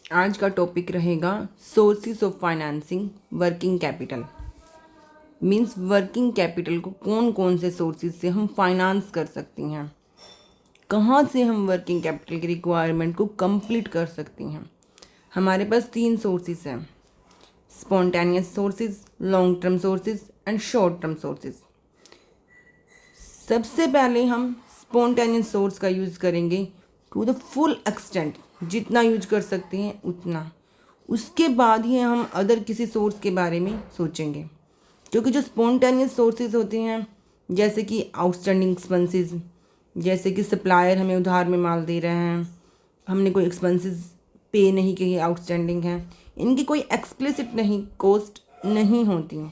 आज का टॉपिक रहेगा sources of financing working capital. Means working capital को कौन कौन से सोर्सेज से हम फाइनेंस कर सकते हैं, कहाँ से हम वर्किंग कैपिटल की रिक्वायरमेंट को कंप्लीट कर सकते हैं। हमारे पास 3 सोर्सेज हैं, spontaneous sources, long term sources and short term sources. सबसे पहले हम स्पॉन्टेनियस सोर्स का यूज़ करेंगे टू द फुल एक्सटेंट, जितना यूज कर सकते हैं उतना। उसके बाद ही हम अदर किसी सोर्स के बारे में सोचेंगे, क्योंकि जो स्पॉन्टेनियस सोर्सेज होते हैं जैसे कि आउटस्टैंडिंग एक्सपेंसेस, जैसे कि सप्लायर हमें उधार में माल दे रहे हैं, हमने कोई एक्सपेंसेस पे नहीं किए, आउटस्टैंडिंग हैं, इनकी कोई एक्सप्लिसिट नहीं कॉस्ट नहीं होती।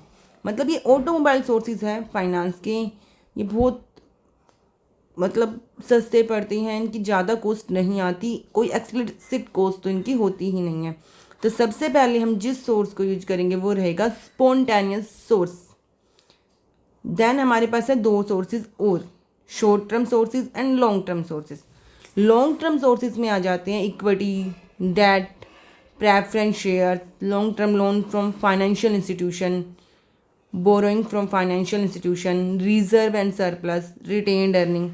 मतलब ये ऑटोमोबाइल सोर्सेज है फाइनेंस के, ये बहुत सस्ते पड़ते हैं, इनकी ज़्यादा कॉस्ट नहीं आती, कोई एक्सप्लिसिट कॉस्ट तो इनकी होती ही नहीं है। तो सबसे पहले हम जिस सोर्स को यूज करेंगे वो रहेगा स्पॉन्टेनियस सोर्स। देन हमारे पास है 2 सोर्सेज और, short term sources and long term sources. Long term sources में आ जाते हैं equity, debt, preference share, long term loan from financial institution, borrowing from financial institution, reserve and surplus, retained earning.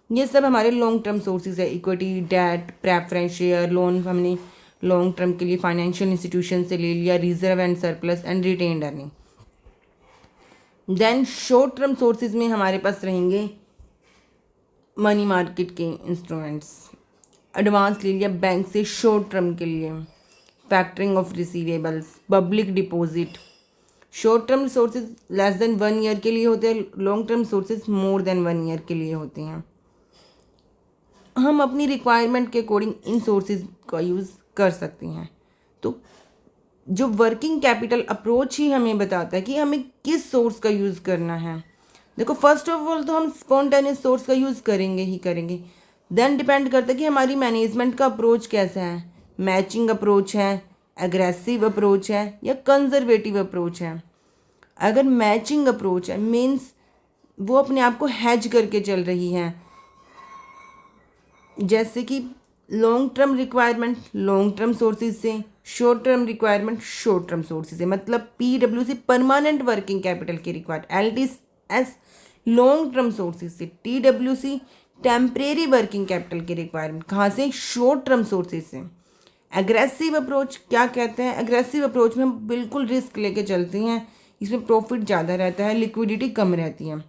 ये सब हमारे लॉन्ग टर्म सोर्सेज है। Equity, debt, preference share, loan हमने long term के लिए फाइनेंशियल इंस्टीट्यूशन से ले लिया, reserve and surplus and retained earning. Then short term sources में हमारे पास रहेंगे मनी मार्केट के इंस्ट्रूमेंट्स, एडवांस ले लिया बैंक से शॉर्ट टर्म के लिए, factoring of receivables, public deposit. Short term sources less than 1 year के लिए होते हैं, long term sources more than 1 year के लिए होते हैं। हम अपनी रिक्वायरमेंट के अकॉर्डिंग इन सोर्सेज का यूज़ कर सकते हैं। तो जो वर्किंग कैपिटल अप्रोच ही हमें बताता है कि हमें किस सोर्स का यूज़ करना है। देखो, फर्स्ट ऑफ ऑल तो हम स्पॉन्टेनियस सोर्स का यूज़ करेंगे ही करेंगे। देन डिपेंड करता है कि हमारी मैनेजमेंट का अप्रोच कैसा है, मैचिंग अप्रोच है, एग्रेसिव अप्रोच है या कंजर्वेटिव अप्रोच है। अगर मैचिंग अप्रोच है मीन्स वो अपने आप को हैज करके चल रही है, जैसे कि long term requirement long term sources से, short term requirement short term sources से। मतलब PWC परमानेंट वर्किंग कैपिटल की required, LTS long term sources से, TWC टेम्परेरी वर्किंग कैपिटल की रिक्वायरमेंट कहाँ से, शॉर्ट टर्म सोर्सेज से। एग्रेसिव अप्रोच क्या कहते हैं, एग्रेसिव अप्रोच में हम बिल्कुल रिस्क लेके चलते हैं, इसमें प्रॉफिट ज़्यादा रहता है, लिक्विडिटी कम रहती है।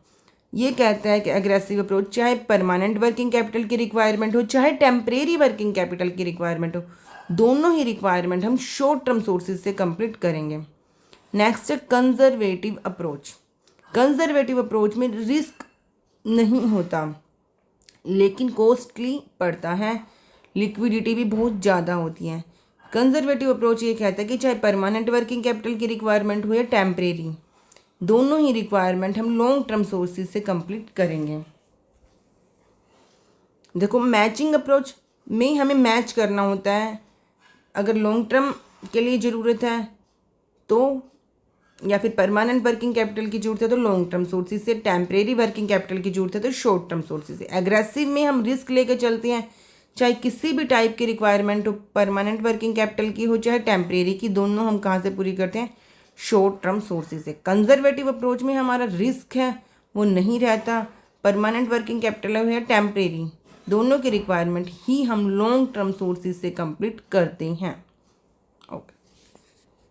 ये कहता है कि एग्रेसिव अप्रोच चाहे परमानेंट वर्किंग कैपिटल की रिक्वायरमेंट हो चाहे टेम्परेरी वर्किंग कैपिटल की रिक्वायरमेंट हो, दोनों ही रिक्वायरमेंट हम शॉर्ट टर्म सोर्सेज से कंप्लीट करेंगे। नेक्स्ट है कंजर्वेटिव अप्रोच। कंजर्वेटिव अप्रोच में रिस्क नहीं होता लेकिन कॉस्टली पड़ता है, लिक्विडिटी भी बहुत ज़्यादा होती है। कंजर्वेटिव अप्रोच ये कहता है कि चाहे परमानेंट वर्किंग कैपिटल की रिक्वायरमेंट हो या टेम्परेरी, दोनों ही रिक्वायरमेंट हम लॉन्ग टर्म सोर्सेज से कंप्लीट करेंगे। देखो, मैचिंग अप्रोच में हमें मैच करना होता है। अगर लॉन्ग टर्म के लिए ज़रूरत है तो, या फिर परमानेंट वर्किंग कैपिटल की ज़रूरत है तो लॉन्ग टर्म सोर्सेज से, टेम्परेरी वर्किंग कैपिटल की ज़रूरत है तो शॉर्ट टर्म सोर्सेज से। एग्रेसिव में हम रिस्क लेकर चलते हैं, चाहे किसी भी टाइप की रिक्वायरमेंट हो, परमानेंट वर्किंग कैपिटल की हो चाहे टेम्परेरी की, दोनों हम कहाँ से पूरी करते हैं, शॉर्ट टर्म सोर्सेज से। कंजर्वेटिव अप्रोच में हमारा रिस्क है वो नहीं रहता, परमानेंट वर्किंग कैपिटल है या टेम्परेरी, दोनों की रिक्वायरमेंट ही हम लॉन्ग टर्म सोर्सेज से कंप्लीट करते हैं। ओके।